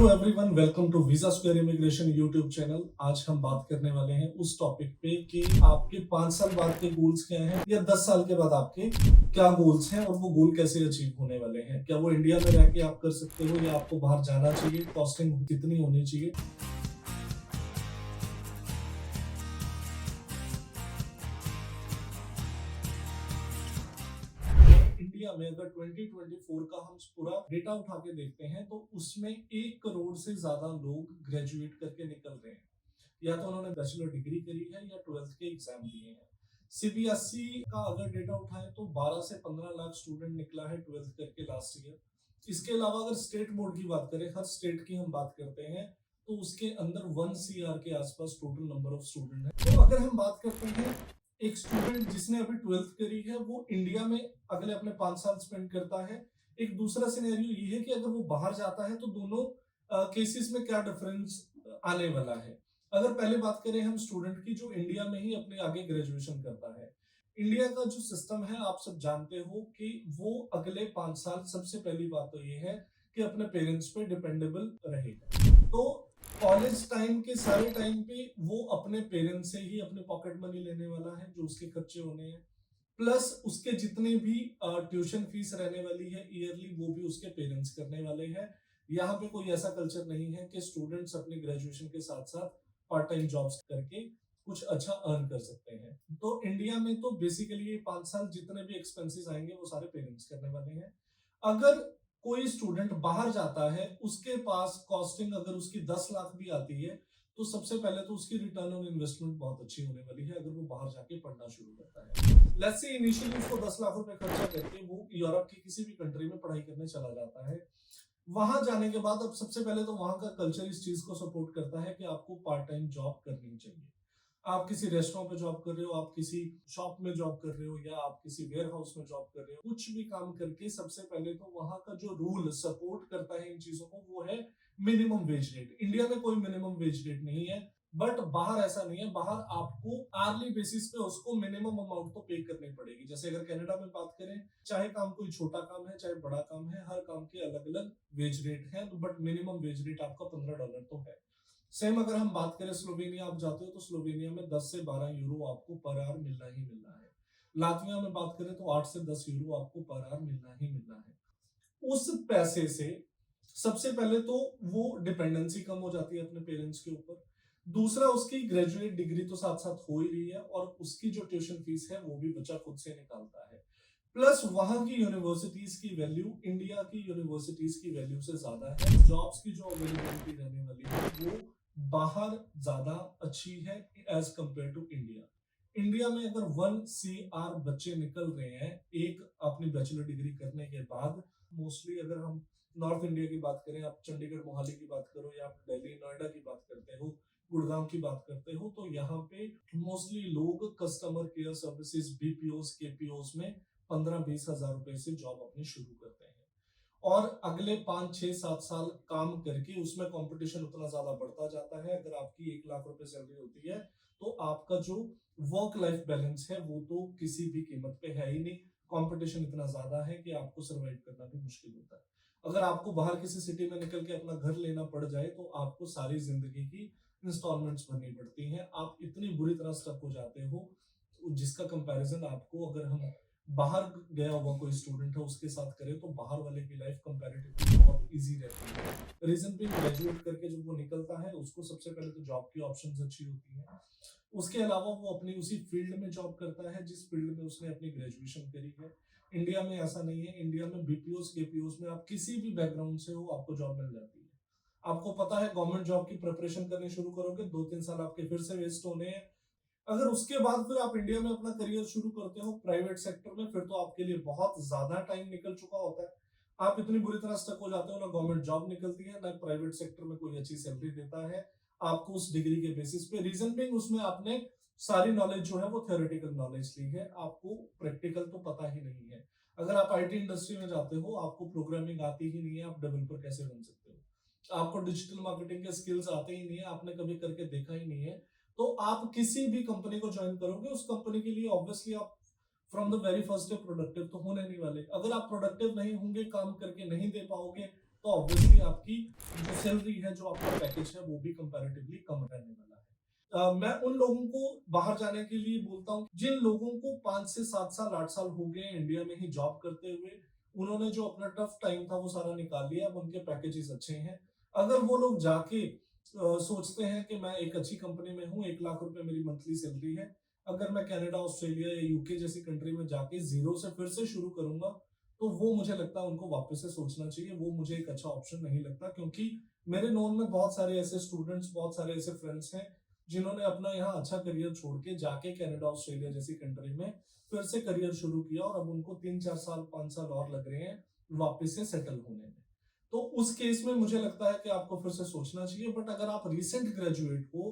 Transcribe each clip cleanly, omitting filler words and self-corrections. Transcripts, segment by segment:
Hello everyone, welcome to visa square immigration YouTube channel. आज हम बात करने वाले हैं उस टॉपिक पे कि आपके 5 साल बाद के गोल्स क्या हैं या 10 साल के बाद आपके क्या गोल्स हैं और वो गोल कैसे अचीव होने वाले हैं। क्या वो इंडिया में रह के आप कर सकते हो या आपको बाहर जाना चाहिए, कॉस्टिंग कितनी होनी चाहिए। इंडिया में अगर 2024 का हम पूरा डेटा उठा के देखते हैं तो उसमें 1 करोड़ से ज्यादा लोग ग्रेजुएट करके निकल रहे हैं। या तो उन्होंने बैचलर डिग्री करी है या 12th के एग्जाम दिए हैं। सीबीएसई का अगर डेटा उठाएं तो 12 से 15 लाख स्टूडेंट निकला है 12th करके लास्ट ईयर। इसके अलावा अगर स्टेट बोर्ड की बात करें, हर स्टेट की हम बात करते हैं, तो उसके अंदर 1 CR के आसपास टोटल नंबर ऑफ स्टूडेंट है। तो अगर हम बात करते हैं एक स्टूडेंट जिसने अभी 12th करी है, वो इंडिया में अगले अपने 5 साल स्पेंड करता है। एक दूसरा सिनेरियो ये है कि अगर वो बाहर जाता है तो दोनों केसेस में क्या डिफरेंस आने वाला है। अगर पहले बात करें हम स्टूडेंट की जो इंडिया में ही अपने आगे ग्रेजुएशन करता है, इंडिया का जो सिस्टम है आप सब जानते हो कि वो अगले 5 साल सबसे पहली बात तो ये है कि अपने पेरेंट्स पे डिपेंडेबल रहेगा। तो कॉलेज टाइम के सारे टाइम पे वो अपने पेरेंट्स से ही अपने पॉकेट मनी लेने वाला है, जो उसके खर्चे होने हैं, प्लस उसके जितने भी ट्यूशन फीस रहने वाली है ईयरली, वो भी उसके पेरेंट्स करने वाले हैं। यहाँ पे कोई ऐसा कल्चर नहीं है कि स्टूडेंट्स अपने ग्रेजुएशन के साथ साथ पार्ट टाइम जॉब्स करके कुछ अच्छा अर्न कर सकते हैं। तो इंडिया में तो बेसिकली ये 5 साल जितने भी एक्सपेंसेस आएंगे वो सारे पेरेंट्स करने वाले हैं। अगर कोई स्टूडेंट बाहर जाता है, उसके पास कॉस्टिंग अगर उसकी 10 लाख भी आती है, तो सबसे पहले तो उसकी रिटर्न ऑन इन्वेस्टमेंट बहुत अच्छी होने वाली है अगर वो बाहर जाके पढ़ना शुरू करता है। लेट्स से इनिशियली उसको 10 लाख रुपए खर्चा करके वो यूरोप की किसी भी कंट्री में पढ़ाई करने चला जाता है। वहां जाने के बाद अब सबसे पहले तो वहां का कल्चर इस चीज को सपोर्ट करता है कि आपको पार्ट टाइम जॉब करनी चाहिए। आप किसी रेस्टोरेंट पे जॉब कर रहे हो, आप किसी शॉप में जॉब कर रहे हो, या आप किसी वेयर हाउस में जॉब कर रहे हो, कुछ भी काम करके सबसे पहले तो वहां का जो रूल सपोर्ट करता है इन चीजों को, वो है मिनिमम वेज रेट। इंडिया में कोई मिनिमम वेज रेट नहीं है, बट बाहर ऐसा नहीं है। बाहर आपको आर्ली बेसिस पे उसको मिनिमम अमाउंट तो पे करनी पड़ेगी। जैसे अगर कनाडा में बात करें, चाहे काम कोई छोटा काम है चाहे बड़ा काम है, हर काम के अलग अलग वेज रेट है, बट मिनिमम वेज रेट आपका $15 तो है। सेम अगर हम बात करें स्लोवेनिया आप जाते हो तो स्लोवेनिया में 10 से 12 यूरो आपको पर आवर मिलना ही मिलना है। लातविया में बात करें तो 8 से 10 यूरो आपको पर आवर मिलना ही मिलना है। उस पैसे से सबसे पहले तो वो डिपेंडेंसी कम हो जाती है अपने पेरेंट्स के ऊपर। दूसरा, उसकी ग्रेजुएट डिग्री तो साथ साथ हो ही रही है और उसकी जो ट्यूशन फीस है वो भी बच्चा खुद से निकालता है। प्लस वहां की यूनिवर्सिटीज की वैल्यू इंडिया की यूनिवर्सिटीज की वैल्यू से ज्यादा है। जॉब्स की जो अवेलेबिलिटी रहने वाली है वो बाहर ज्यादा अच्छी है as compare to India. India में अगर 1 CR बच्चे निकल रहे हैं एक अपनी बैचलर डिग्री करने के बाद, मोस्टली अगर हम नॉर्थ इंडिया की बात करें, आप चंडीगढ़ मोहाली की बात करो या आप दिल्ली नोएडा की बात करते हो, गुड़गांव की बात करते हो, तो यहाँ पे मोस्टली लोग कस्टमर केयर सर्विसेज, बीपीओस केपीओस में 15-20 हजार रुपए से जॉब अपनी शुरू करते हैं। और अगले 5, 6, 7 साल काम करके उसमें कंपटीशन उतना ज्यादा बढ़ता जाता है। अगर आपकी 1 लाख रुपए सैलरी होती है तो आपका जो वर्क लाइफ बैलेंस है वो तो किसी भी कीमत पे है ही नहीं। कंपटीशन इतना ज्यादा है कि आपको सरवाइव करना भी मुश्किल होता है। अगर आपको बाहर किसी सिटी में निकल के अपना घर लेना पड़ जाए तो आपको सारी जिंदगी की इंस्टॉलमेंट्स भरनी पड़ती हैं। आप इतनी बुरी तरह स्टक हो जाते हो, जिसका कंपैरिजन आपको अगर हम बाहर गया हुआ कोई स्टूडेंट है उसके साथ करें तो बाहर वाले की लाइफ कंपैरेटिवली बहुत इजी रहती है। रीजन भी ग्रेजुएट करके जब वो निकलता है उसको सबसे पहले तो जॉब की ऑप्शंस अच्छी होती हैं। उसके अलावा वो अपनी उसी फील्ड में जॉब करता है जिस फील्ड में उसने अपनी ग्रेजुएशन करी है। इंडिया में ऐसा नहीं है। इंडिया में बीपीओस केपीओस में आप किसी भी बैकग्राउंड से हो आपको जॉब मिल जाती है। आपको पता है गवर्नमेंट जॉब की प्रिपरेशन करनी शुरू करोगे 2-3 साल आपके फिर से वेस्ट होने हैं। अगर उसके बाद फिर आप इंडिया में अपना करियर शुरू करते हो प्राइवेट सेक्टर में, फिर तो आपके लिए बहुत ज्यादा टाइम निकल चुका होता है। आप इतनी बुरी तरह स्टक हो जाते हो, ना गवर्नमेंट जॉब निकलती है ना प्राइवेट सेक्टर में कोई अच्छी सैलरी देता है आपको उस डिग्री के बेसिस पे। रीजन बिंग उसमें आपने सारी नॉलेज जो है वो थ्योरेटिकल नॉलेज ली है, आपको प्रैक्टिकल तो पता ही नहीं है। अगर आप आईटी इंडस्ट्री में जाते हो आपको प्रोग्रामिंग आती ही नहीं है, आप डेवलपर कैसे बन सकते हो। आपको डिजिटल मार्केटिंग के स्किल्स आते ही नहीं है, आपने कभी करके देखा ही नहीं है। तो आप किसी भी कंपनी को ज्वाइन करोगे उस कंपनी के लिए ऑब्वियसली आप from the very first day productive तो होने नहीं वाले। अगर आप प्रोडक्टिव नहीं होंगे, काम करके नहीं दे पाओगे, तो ऑब्वियसली आपकी जो सैलरी है, जो आपका पैकेज है, वो भी कंपैरेटिवली कम रहने वाला है। मैं उन लोगों को बाहर जाने के लिए बोलता हूँ जिन लोगों को 5 से 7 साल 8 साल हो गए इंडिया में ही जॉब करते हुए, उन्होंने जो अपना टफ टाइम था वो सारा निकाल लिया, अब उनके पैकेजेस अच्छे हैं। अगर वो लोग जाके सोचते हैं कि मैं एक अच्छी कंपनी में हूँ, 1 लाख रुपए मेरी मंथली सैलरी है, अगर मैं कनाडा, ऑस्ट्रेलिया या यूके जैसी कंट्री में जाके जीरो से फिर से शुरू करूंगा, तो वो मुझे लगता है उनको वापस से सोचना चाहिए। वो मुझे एक अच्छा ऑप्शन नहीं लगता, क्योंकि मेरे नोन में बहुत सारे ऐसे स्टूडेंट्स, बहुत सारे ऐसे फ्रेंड्स हैं जिन्होंने अपना यहाँ अच्छा करियर छोड़ के जाके कनाडा, ऑस्ट्रेलिया जैसी कंट्री में फिर से करियर शुरू किया और अब उनको 3-4 साल 5 साल और लग रहे हैं वापस से सेटल होने में। तो उस केस में मुझे लगता है कि आपको फिर से सोचना चाहिए। बट अगर आप रिसेंट ग्रेजुएट हो,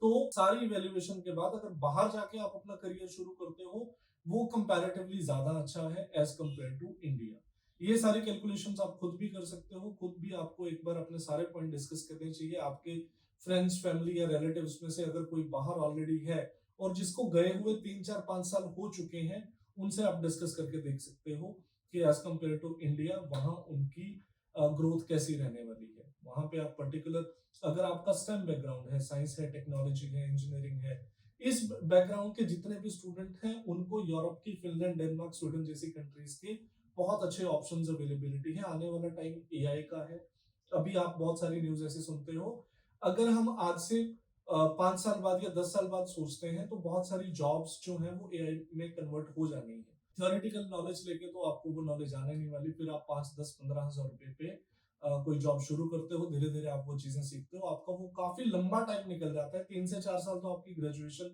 तो सारी इवैल्यूएशन के बाद अगर बाहर जाके आप अपना करियर शुरू करते हो, वो कंपैरेटिवली ज्यादा अच्छा है एज कंपेयर टू इंडिया। ये सारी कैलकुलेशंस आप खुद भी कर सकते हो, खुद भी आपको एक बार अपने सारे पॉइंट डिस्कस करने चाहिए। आपके फ्रेंड्स, फैमिली या रिलेटिव्स में से अगर कोई बाहर ऑलरेडी है और जिसको गए हुए 3-4-5 साल हो चुके हैं, उनसे आप डिस्कस करके देख सकते हो कि एज कंपेयर टू इंडिया वहां उनकी ग्रोथ कैसी रहने वाली है। वहां पे आप पर्टिकुलर, अगर आपका स्टेम बैकग्राउंड है, साइंस है, टेक्नोलॉजी है, इंजीनियरिंग है, इस बैकग्राउंड के जितने भी स्टूडेंट हैं उनको यूरोप की, फिनलैंड, डेनमार्क, स्वीडन जैसी कंट्रीज के बहुत अच्छे ऑप्शंस अवेलेबिलिटी है। आने वाला टाइम एआई का है। अभी आप बहुत सारी न्यूज ऐसे सुनते हो, अगर हम आज से 5 साल बाद या 10 साल बाद सोचते हैं तो बहुत सारी जॉब्स जो हैं वो एआई में कन्वर्ट हो जानी है। थ्योरेटिकल नॉलेज लेके तो आपको वो नॉलेज आने नहीं वाली। फिर आप 5-10-15 हज़ार रुपए पे कोई जॉब शुरू करते हो, धीरे धीरे आप वो चीजें सीखते हो, आपका वो काफी लंबा टाइम निकल जाता है। 3 से 4 साल तो आपकी ग्रेजुएशन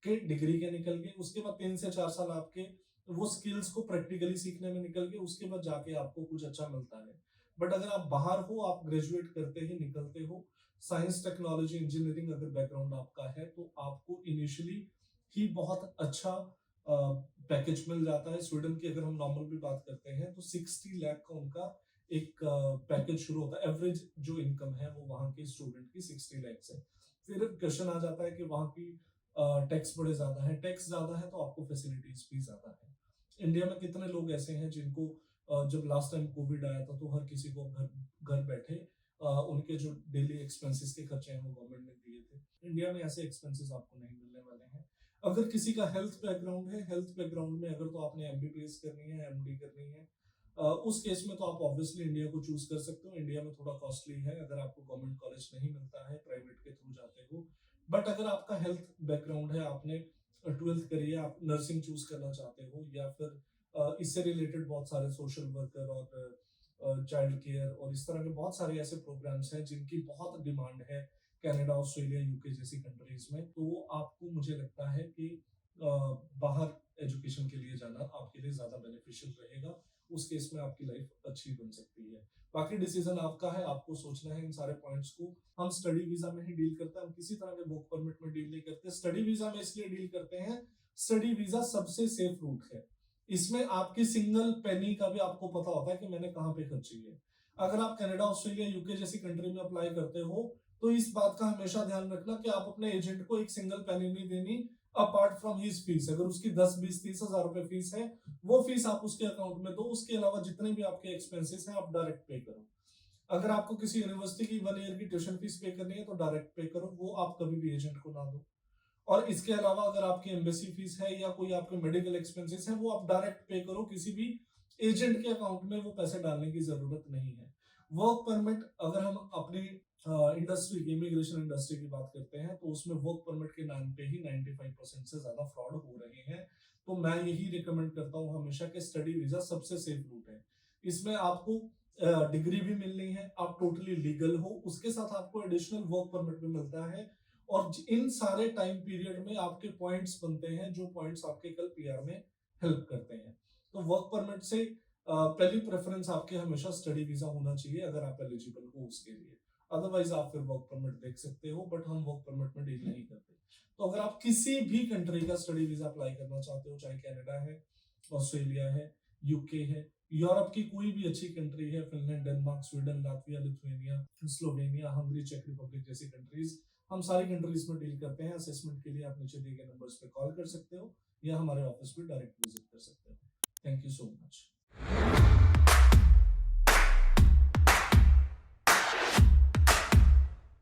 के डिग्री के निकल गए, उसके बाद 3 से 4 साल आपके वो स्किल्स को प्रैक्टिकली सीखने में निकल गए, उसके बाद जाके आपको कुछ अच्छा मिलता है। बट अगर आप बाहर हो, आप ग्रेजुएट करते ही निकलते हो, साइंस, टेक्नोलॉजी, इंजीनियरिंग अगर बैकग्राउंड आपका है, तो आपको इनिशियली ही बहुत अच्छा पैकेज मिल जाता है। स्वीडन की अगर हम नॉर्मल भी बात करते हैं तो 60 लाख का उनका एक पैकेज शुरू होता है। एवरेज जो इनकम है वो वहां के स्टूडेंट की 60 लाख है। फिर क्वेश्चन आ जाता है कि वहां की टैक्स बड़े ज्यादा है, टैक्स ज्यादा है तो आपको फैसिलिटीज भी ज्यादा है। इंडिया में कितने लोग ऐसे हैं जिनको जब लास्ट टाइम कोविड आया था तो हर किसी को घर घर बैठे उनके जो डेली एक्सपेंसेस के खर्चे हैं वो गवर्नमेंट ने दिए थे। इंडिया में ऐसे एक्सपेंसेस आपको नहीं मिलने वाले हैं। अगर किसी का हेल्थ बैकग्राउंड है, हेल्थ बैकग्राउंड में अगर तो आपने एमबीबीएस करनी है, एमडी करनी है, उस केस में तो आप ऑब्वियसली इंडिया को चूज कर सकते हो। इंडिया में थोड़ा कॉस्टली है अगर आपको गवर्नमेंट कॉलेज नहीं मिलता है, प्राइवेट के थ्रू जाते हो। बट अगर आपका हेल्थ बैकग्राउंड है, आपने 12th करी है, आप नर्सिंग चूज करना चाहते हो, या फिर इससे रिलेटेड बहुत सारे सोशल वर्कर और चाइल्ड केयर और इस तरह के बहुत सारे ऐसे प्रोग्राम्स हैं जिनकी बहुत डिमांड है कनाडा, ऑस्ट्रेलिया, यूके जैसी कंट्रीज में, तो आपको मुझे लगता है कि बाहर एजुकेशन के लिए जाना आपके लिए ज्यादा बेनिफिशियल रहेगा। उस केस में आपकी लाइफ अच्छी बन सकती है। बाकी डिसीजन आपका है, आपको सोचना है इन सारे पॉइंट्स को। हम स्टडी वीजा में ही डील करते हैं, हम किसी तरह के वर्क परमिट में डील नहीं करते। स्टडी वीजा में इसलिए डील करते हैं, स्टडी वीजा सबसे सेफ रूट है। इसमें आपकी सिंगल पेनी का भी आपको पता होता है कि मैंने कहाँ पे खर्ची है। अगर आप कनाडा, ऑस्ट्रेलिया, यूके जैसी कंट्री में अप्लाई करते हो तो इस बात का हमेशा ध्यान रखना कि आप अपने एजेंट को एक सिंगल पेनी नहीं देनी अपार्ट फ्रॉम हिज फीस। अगर उसकी 10-20-30 हज़ार रुपए फीस है, वो फीस आप उसके अकाउंट में दो। उसके अलावा जितने भी आपके एक्सपेंसेस हैं आप डायरेक्ट पे करो। अगर आपको किसी यूनिवर्सिटी की 1 ईयर की ट्यूशन फीस पे करनी है तो डायरेक्ट पे करो, वो आप कभी भी एजेंट को ना दो। और इसके अलावा अगर आपकी एम्बेसी फीस है या कोई आपके मेडिकल एक्सपेंसेस है, वो आप डायरेक्ट पे करो। किसी भी एजेंट के अकाउंट में वो पैसे डालने की जरूरत नहीं है। वर्क परमिट, अगर हम अपनी इंडस्ट्री की, इमिग्रेशन इंडस्ट्री की बात करते हैं, तो उसमें वर्क परमिट के नाम पे ही 95% से ज्यादा फ्रॉड हो रहे हैं। तो मैं यही रिकमेंड करता हूँ हमेशा कि स्टडी वीजा सबसे सेफ रूट है। इसमें आपको डिग्री भी मिलनी है, आप टोटली लीगल हो, उसके साथ आपको एडिशनल वर्क परमिट भी मिलता है। और इन सारे टाइम पीरियड में आपके पॉइंट्स बनते हैं, जो पॉइंट्स आपके कल पीआर में हेल्प करते हैं। तो वर्क परमिट से पहली प्रेफरेंस आपके हमेशा स्टडी वीजा होना चाहिए अगर आप एलिजिबल हो उसके लिए। अदरवाइज आप फिर वर्क परमिट देख सकते हो, बट हम वर्क परमिट में डील नहीं करते। तो अगर आप किसी भी कंट्री का स्टडी वीजा अप्लाई करना चाहते हो, चाहे कनाडा है, ऑस्ट्रेलिया है, यूके है, यूरोप की कोई भी अच्छी कंट्री है, Finland, Denmark, Sweden, Latvia, Lithuania, Slovenia, Hungary, चेक रिपब्लिक जैसी कंट्रीज, हम सारी कंट्रीज में डील करते हैं। असेसमेंट के लिए आप नीचे दिए गए नंबर्स पे कॉल कर सकते हो या हमारे ऑफिस पे डायरेक्ट विजिट कर सकते हो। Thank you so much.